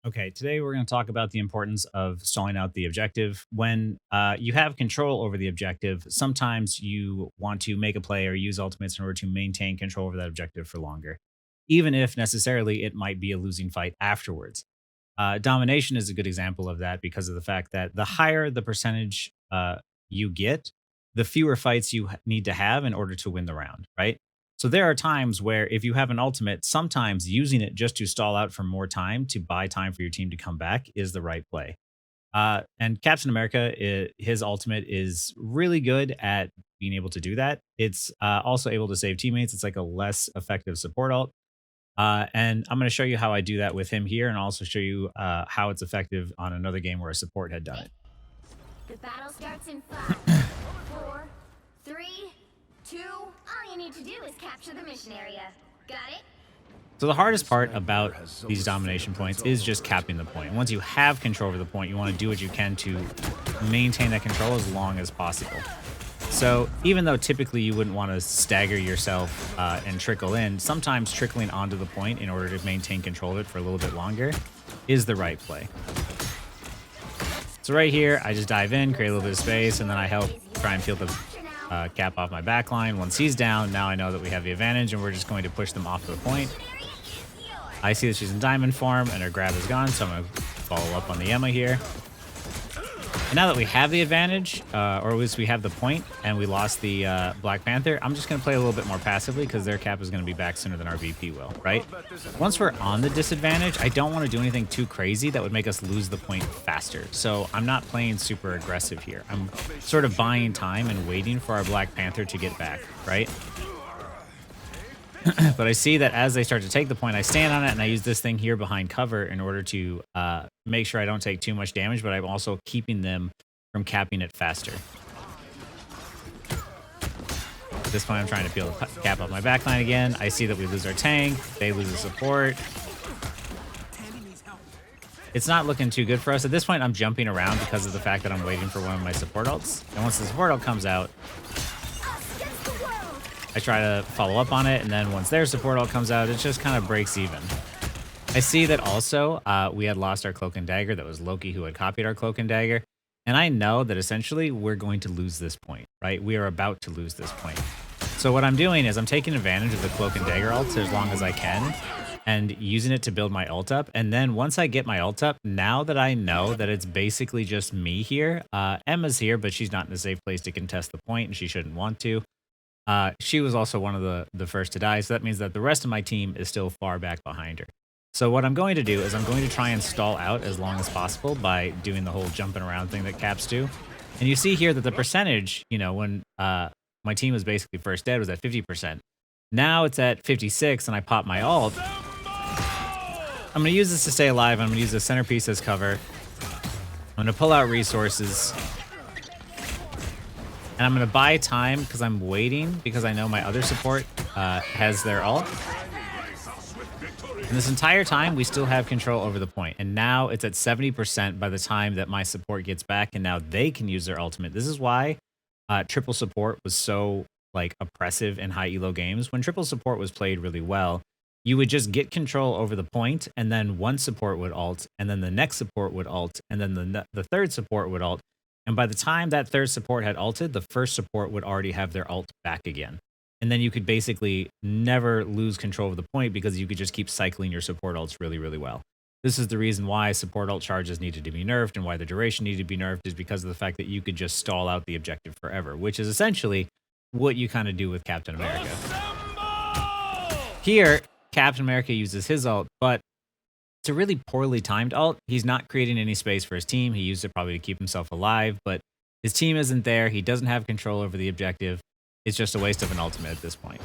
Okay, today we're going to talk about the importance of stalling out the objective. When you have control over the objective, sometimes you want to make a play or use ultimates in order to maintain control over that objective for longer, even if necessarily it might be a losing fight afterwards. Domination is a good example of that because of the fact that the higher the percentage you get, the fewer fights you need to have in order to win the round, right? So there are times where if you have an ultimate, sometimes using it just to stall out for more time to buy time for your team to come back is the right play. And Captain America, his ultimate is really good at being able to do that. It's also able to save teammates. It's like a less effective support ult. And I'm going to show you how I do that with him here, and also show you how it's effective on another game where a support had done it. The battle starts in 5, 4, 3, 2. All you need to do is capture the mission area. Got it? So the hardest part about these domination points is just capping the point. Once you have control over the point, you want to do what you can to maintain that control as long as possible. So even though typically you wouldn't want to stagger yourself and trickle in, sometimes trickling onto the point in order to maintain control of it for a little bit longer is the right play. So right here, I just dive in, create a little bit of space, and then I help try and field the cap off my back line. Once he's down, now I know that we have the advantage, and we're just going to push them off to the point. I see that she's in diamond form, and her grab is gone, so I'm going to follow up on the Emma here. And now that we have the advantage, or at least we have the point, and we lost the Black Panther, I'm just going to play a little bit more passively because their cap is going to be back sooner than our VP will, right? Once we're on the disadvantage, I don't want to do anything too crazy that would make us lose the point faster. So I'm not playing super aggressive here. I'm sort of buying time and waiting for our Black Panther to get back, right? But I see that as they start to take the point, I stand on it, and I use this thing here behind cover in order to make sure I don't take too much damage, but I'm also keeping them from capping it faster. At this point, I'm trying to peel the cap up my backline again. I see that we lose our tank. They lose the support. It's not looking too good for us. At this point, I'm jumping around because of the fact that I'm waiting for one of my support ults. And once the support ult comes out, I try to follow up on it, and then once their support ult comes out, it just kind of breaks even. I see that also we had lost our Cloak and Dagger. That was Loki who had copied our Cloak and Dagger. And I know that essentially we're going to lose this point, right? We are about to lose this point. So what I'm doing is I'm taking advantage of the Cloak and Dagger ult as long as I can and using it to build my ult up. And then once I get my ult up, now that I know that it's basically just me here, Emma's here, but she's not in a safe place to contest the point, and she shouldn't want to. She was also one of the first to die, so that means that the rest of my team is still far back behind her. So what I'm going to do is I'm going to try and stall out as long as possible by doing the whole jumping around thing that caps do. And you see here that the percentage, you know, when my team was basically first dead, was at 50%. Now it's at 56, and I pop my ult. I'm going to use this to stay alive. I'm going to use the centerpiece as cover. I'm going to pull out resources. And I'm going to buy time because I'm waiting because I know my other support has their ult. And this entire time, we still have control over the point. And now it's at 70% by the time that my support gets back, and now they can use their ultimate. This is why triple support was so like oppressive in high elo games. When triple support was played really well, you would just get control over the point, and then one support would ult, and then the next support would ult, and then the third support would ult. And by the time that third support had ulted, the first support would already have their ult back again. And then you could basically never lose control of the point because you could just keep cycling your support ults really, really well. This is the reason why support ult charges needed to be nerfed and why the duration needed to be nerfed, is because of the fact that you could just stall out the objective forever, which is essentially what you kind of do with Captain America. Here, Captain America uses his ult, but it's a really poorly timed ult. He's not creating any space for his team. He used it probably to keep himself alive, but his team isn't there. He doesn't have control over the objective. It's just a waste of an ultimate at this point.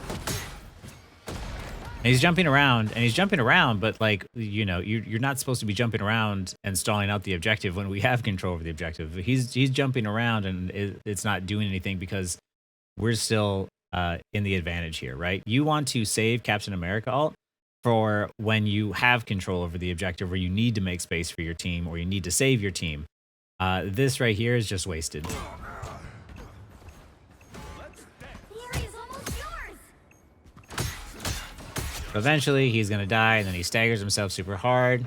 And he's jumping around, but like, you know, you're not supposed to be jumping around and stalling out the objective when we have control over the objective. He's jumping around, and it's not doing anything because we're still in the advantage here, right? You want to save Captain America ult for when you have control over the objective, where you need to make space for your team or you need to save your team. This right here is just wasted. Eventually, he's going to die, and then he staggers himself super hard.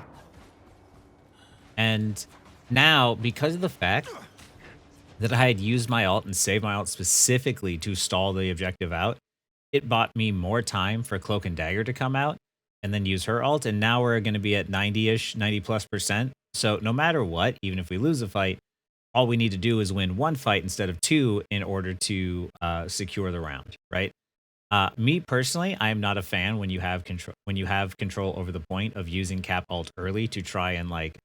And now, because of the fact that I had used my ult and saved my ult specifically to stall the objective out, it bought me more time for Cloak and Dagger to come out and then use her ult. And now we're going to be at 90-ish, 90+%. So no matter what, even if we lose a fight, all we need to do is win one fight instead of two in order to secure the round, right? Me personally, I am not a fan when you have control over the point of using cap ult early to try and like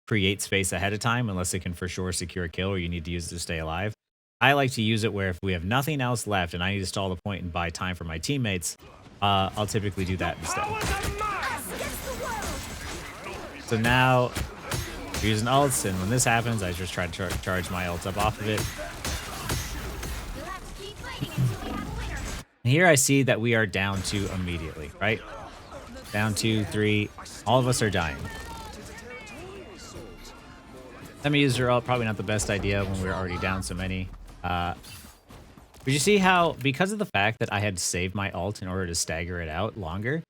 create space ahead of time, unless it can for sure secure a kill or you need to use it to stay alive. I like to use it where if we have nothing else left and I need to stall the point and buy time for my teammates, I'll typically do that instead. So now we're using ults, and when this happens, I just try to charge my ults up off of it. And here I see that we are down 2 immediately, right? Down 2, 3. All of us are dying. Let me use her ult. Probably not the best idea when we're already down so many. But you see how, because of the fact that I had saved my ult in order to stagger it out longer,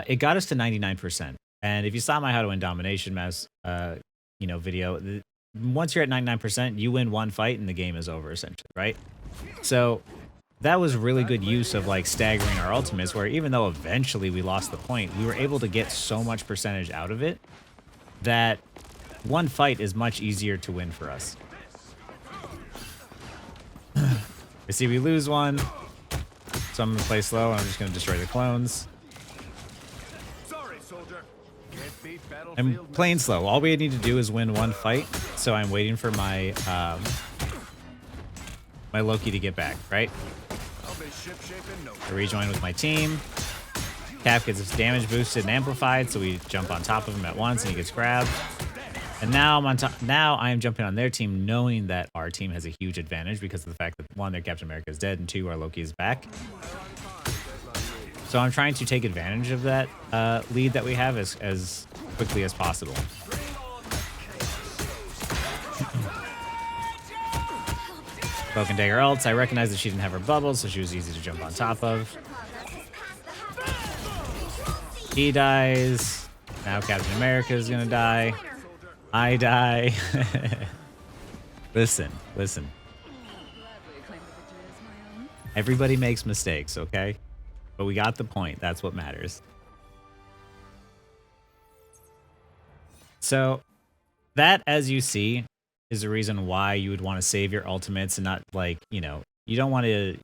it got us to 99%. And if you saw my How to Win Domination Mass, video, once you're at 99%, you win one fight and the game is over, essentially, right? So that was really good use of like staggering our ultimates, where even though eventually we lost the point, we were able to get so much percentage out of it that one fight is much easier to win for us. I see we lose one, so I'm going to play slow and I'm just going to destroy the clones. I'm playing slow. All we need to do is win one fight, so I'm waiting for my my Loki to get back, right? I rejoin with my team. Cap gets his damage boosted and amplified, so we jump on top of him at once and he gets grabbed. And now I'm on top. Now I am jumping on their team, knowing that our team has a huge advantage because of the fact that one, their Captain America is dead, and two, our Loki is back. So I'm trying to take advantage of that lead that we have as quickly as possible. Cloak and Dagger ults. I recognize that she didn't have her bubbles, so she was easy to jump on top of. He dies. Now Captain America is gonna die. I die. Listen. Everybody makes mistakes, okay? But we got the point. That's what matters. So that, as you see, is the reason why you would want to save your ultimates and not, like, you don't want to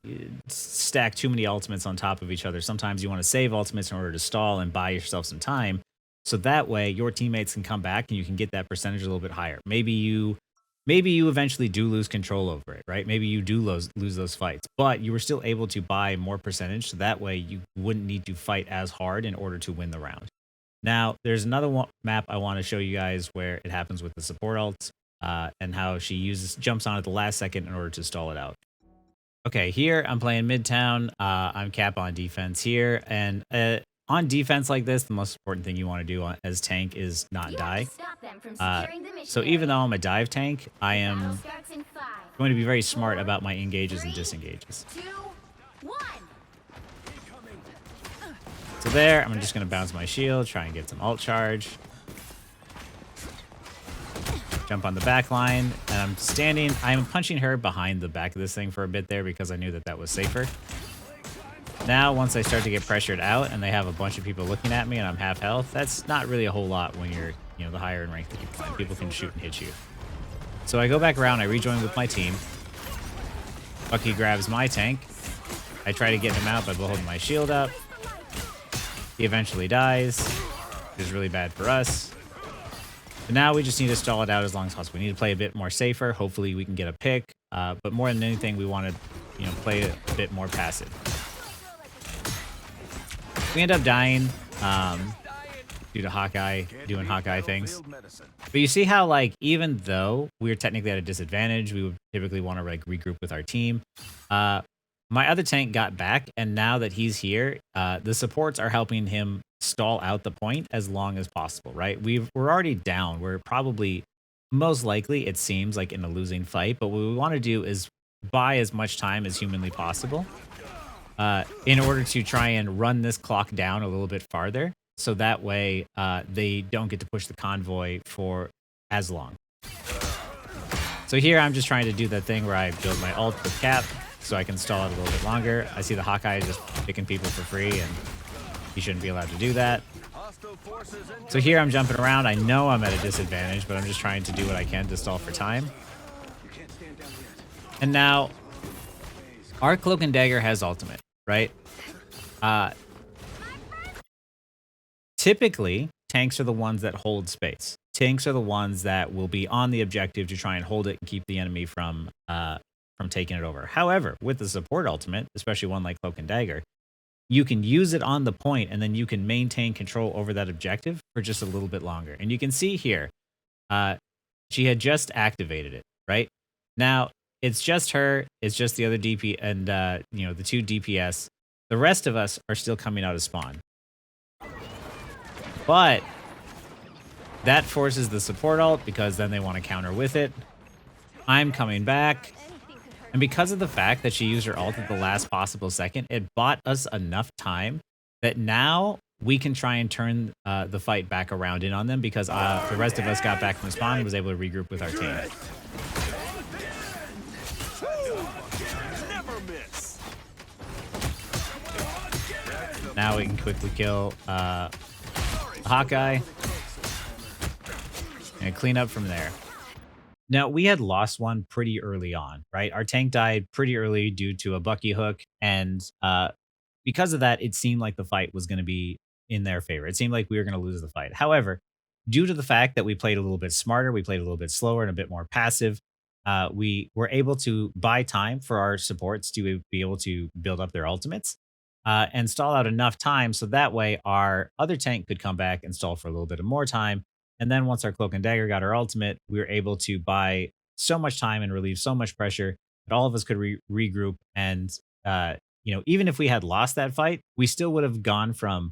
stack too many ultimates on top of each other. Sometimes you want to save ultimates in order to stall and buy yourself some time. So that way your teammates can come back and you can get that percentage a little bit higher. Maybe you eventually do lose control over it, right? Maybe you do lose those fights, but you were still able to buy more percentage. So that way you wouldn't need to fight as hard in order to win the round. Now, there's another map I want to show you guys where it happens with the support ult and how she jumps on at the last second in order to stall it out. Okay, here I'm playing Midtown. I'm cap on defense here, and on defense like this, the most important thing you want to do as tank is not die. So even though I'm a dive tank, I am going to be very smart about my engages and disengages. So there, I'm just going to bounce my shield, try and get some ult charge. Jump on the back line, and I'm punching her behind the back of this thing for a bit there because I knew that was safer. Now, once I start to get pressured out and they have a bunch of people looking at me and I'm half health, that's not really a whole lot when you're, the higher in rank that you climb. People can shoot and hit you. So I go back around, I rejoin with my team. Bucky grabs my tank. I try to get him out by holding my shield up. He eventually dies, which is really bad for us. But now we just need to stall it out as long as possible. We need to play a bit more safer. Hopefully we can get a pick. But more than anything, we want to, play a bit more passive. We end up dying due to Hawkeye doing Hawkeye things. But you see how, like, even though we're technically at a disadvantage, we would typically want to regroup with our team. My other tank got back, and now that he's here, the supports are helping him stall out the point as long as possible, right? We're already down. We're probably, most likely, it seems like in a losing fight, but what we want to do is buy as much time as humanly possible in order to try and run this clock down a little bit farther. So that way they don't get to push the convoy for as long. So here I'm just trying to do that thing where I build my ult with cap so I can stall it a little bit longer. I see the Hawkeye just picking people for free, and he shouldn't be allowed to do that. So here I'm jumping around. I know I'm at a disadvantage, but I'm just trying to do what I can to stall for time. And now our Cloak and Dagger has ultimate, right? Typically, tanks are the ones that hold space. Tanks are the ones that will be on the objective to try and hold it and keep the enemy from taking it over. However, with the support ultimate, especially one like Cloak and Dagger, you can use it on the point and then you can maintain control over that objective for just a little bit longer. And you can see here, she had just activated it, right? Now, it's just her, it's just the other DP and, you know, the 2 DPS. The rest of us are still coming out of spawn. But that forces the support ult because then they want to counter with it. I'm coming back. And because of the fact that she used her ult at the last possible second, it bought us enough time that now we can try and turn the fight back around in on them because the rest of us got back from spawn and was able to regroup with our team. Now we can quickly kill Hawkeye and clean up from there. Now, we had lost one pretty early on, right? Our tank died pretty early due to a Bucky hook, and because of that, it seemed like the fight was going to be in their favor. It seemed like we were going to lose the fight. However, due to the fact that we played a little bit smarter, we played a little bit slower and a bit more passive, we were able to buy time for our supports to be able to build up their ultimates and stall out enough time so that way our other tank could come back and stall for a little bit of more time. And then once our Cloak and Dagger got our ultimate, we were able to buy so much time and relieve so much pressure that all of us could regroup. And, you know, even if we had lost that fight, we still would have gone from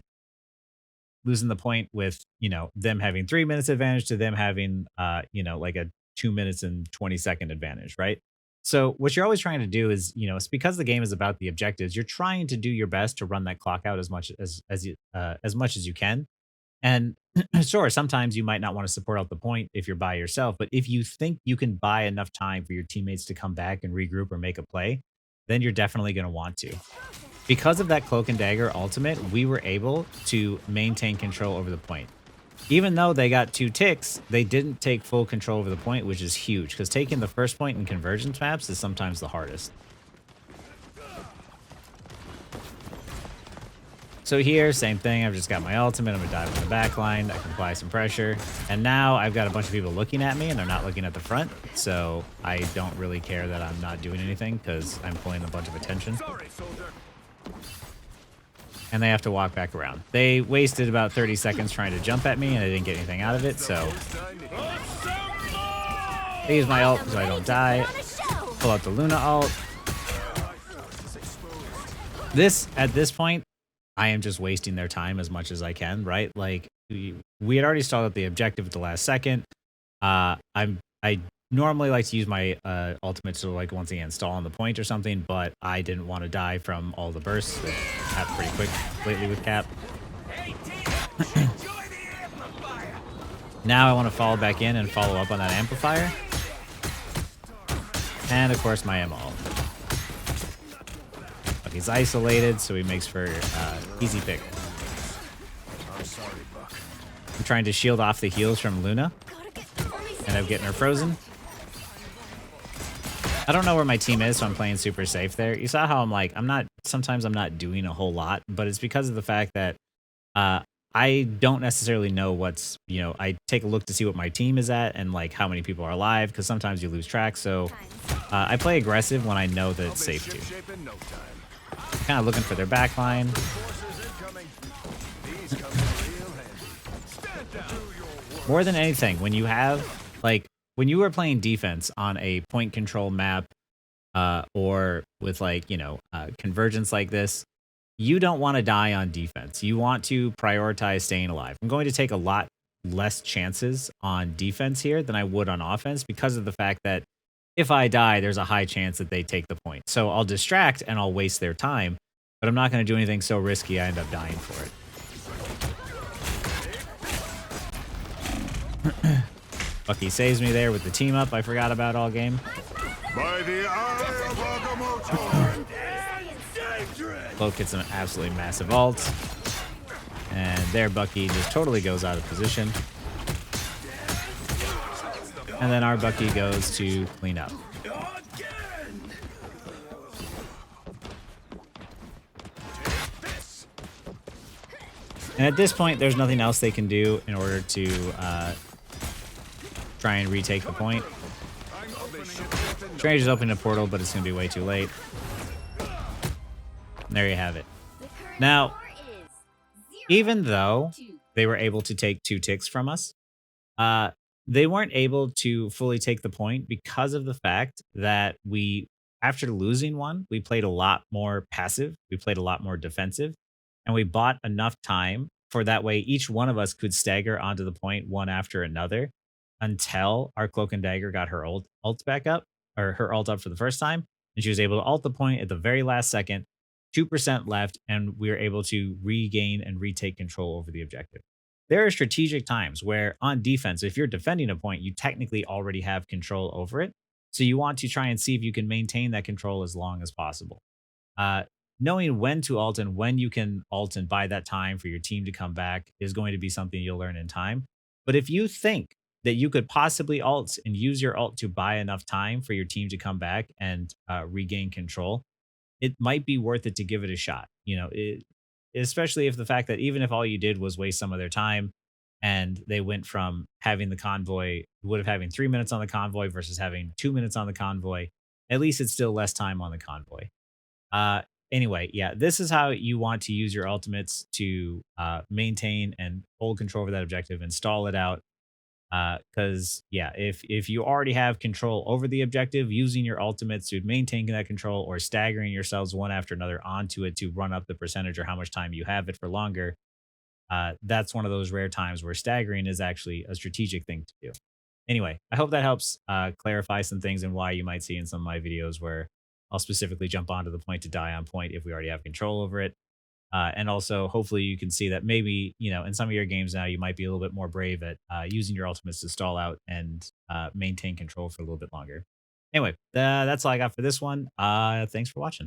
losing the point with, you know, them having 3 minutes advantage to them having, you know, like a 2 minutes and 20-second advantage, right? So what you're always trying to do is, you know, it's because the game is about the objectives. You're trying to do your best to run that clock out as much as you can. And sure, sometimes you might not want to support out the point if you're by yourself, but if you think you can buy enough time for your teammates to come back and regroup or make a play, then you're definitely going to want to. Because of that Cloak and Dagger ultimate, we were able to maintain control over the point. Even though they got 2 ticks, they didn't take full control over the point, which is huge, because taking the first point in convergence maps is sometimes the hardest. So here, same thing. I've just got my ultimate. I'm going to dive in the back line. I can apply some pressure. And now I've got a bunch of people looking at me, and they're not looking at the front. So I don't really care that I'm not doing anything because I'm pulling a bunch of attention. And they have to walk back around. They wasted about 30 seconds trying to jump at me, and I didn't get anything out of it. So I use my ult so I don't die. Pull out the Luna ult. At this point, I am just wasting their time as much as I can, right? Like we had already stalled at the objective at the last second. I normally like to use my ultimate to, like, once again stall on the point or something, but I didn't want to die from all the bursts that happened pretty quick lately with Cap. Now I want to follow back in and follow up on that amplifier, and of course my ammo ult. He's isolated, so he makes for easy pick. I'm trying to shield off the heals from Luna, and I'm getting her frozen. I don't know where my team is, so I'm playing super safe there. You saw how I'm like, sometimes I'm not doing a whole lot, but it's because of the fact that I don't necessarily know what's, you know, I take a look to see what my team is at and like how many people are alive, because sometimes you lose track. So I play aggressive when I know that it's safe to. Kind of looking for their back line. More than anything, when you have, like, when you are playing defense on a point control map or with, like, you know, convergence like this, you don't want to die on defense. You want to prioritize staying alive. I'm going to take a lot less chances on defense here than I would on offense because of the fact that if I die, there's a high chance that they take the point. So I'll distract and I'll waste their time, but I'm not going to do anything so risky I end up dying for it. Bucky saves me there with the team up I forgot about all game. By the eye of Agamotto! Cloak hits an absolutely massive ult. And there Bucky just totally goes out of position. And then our Bucky goes to clean up. And at this point, there's nothing else they can do in order to try and retake the point. Strange is opening a portal, but it's going to be way too late. And there you have it. Now, even though they were able to take 2 ticks from us, they weren't able to fully take the point because of the fact that after losing one, we played a lot more passive. We played a lot more defensive. And we bought enough time for that way each one of us could stagger onto the point one after another until our Cloak and Dagger got her ult back up, or her ult up for the first time. And she was able to ult the point at the very last second, 2% left, and we were able to regain and retake control over the objective. There are strategic times where on defense, if you're defending a point, you technically already have control over it. So you want to try and see if you can maintain that control as long as possible. Knowing when to ult and when you can ult and buy that time for your team to come back is going to be something you'll learn in time. But if you think that you could possibly ult and use your ult to buy enough time for your team to come back and regain control, it might be worth it to give it a shot. Especially if the fact that even if all you did was waste some of their time and they went from having the convoy, would have having 3 minutes on the convoy versus having 2 minutes on the convoy, at least it's still less time on the convoy. Anyway, yeah, this is how you want to use your ultimates to maintain and hold control over that objective and stall it out. Because yeah, if you already have control over the objective, using your ultimates to maintain that control or staggering yourselves one after another onto it to run up the percentage or how much time you have it for longer, that's one of those rare times where staggering is actually a strategic thing to do. Anyway, I hope that helps clarify some things and why you might see in some of my videos where I'll specifically jump onto the point to die on point if we already have control over it. And also, hopefully, you can see that maybe, in some of your games now, you might be a little bit more brave at using your ultimates to stall out and maintain control for a little bit longer. Anyway, that's all I got for this one. Thanks for watching.